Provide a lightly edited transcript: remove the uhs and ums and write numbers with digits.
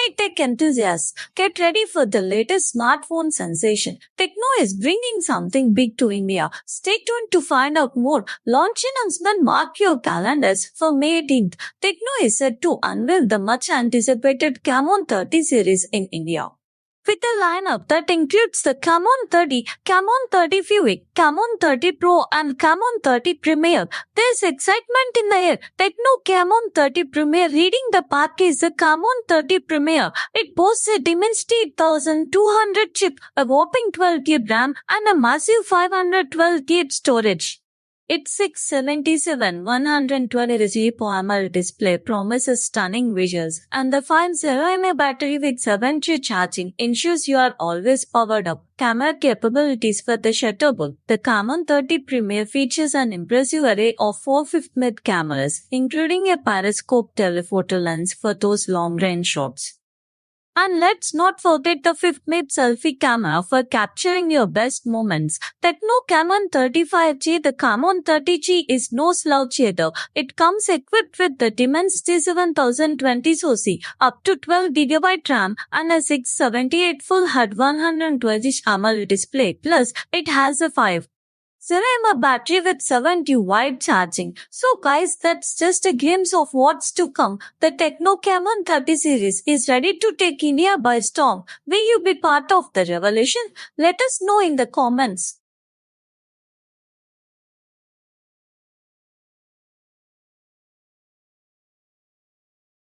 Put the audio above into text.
Hey tech enthusiasts, get ready for the latest smartphone sensation. Tecno is bringing something big to India. Stay tuned to find out more. Launch announcement, mark your calendars for May 18th. Tecno is set to unveil the much anticipated Camon 30 series in India. With a lineup that includes the Camon 30, Camon 30 Fury, Camon 30 Pro and Camon 30 Premier, there's excitement in the air. Tecno Camon 30 Premier leading the pack is the Camon 30 Premier. It boasts a Dimensity 8200 chip, a whopping 12GB RAM and a massive 512GB storage. Its 677 120 AMOLED display promises stunning visuals, and the 50mAh battery with 7G charging ensures you are always powered up. Camera capabilities for the shutter. The Camon 30 Premier features an impressive array of 4 5mm cameras, including a periscope telephoto lens for those long-range shots. And let's not forget the 5mm selfie camera for capturing your best moments. Tecno Camon 35G. The Camon 30G is no slouch either. It comes equipped with the Dimensity 7020 SoC, up to 12GB RAM and a 678 full HUD 120-inch AMOLED display. Plus, it has a 5mAh battery with 7W wide charging. So guys, that's just a glimpse of what's to come. The Tecno Camon 30 series is ready to take India by storm. Will you be part of the revolution? Let us know in the comments.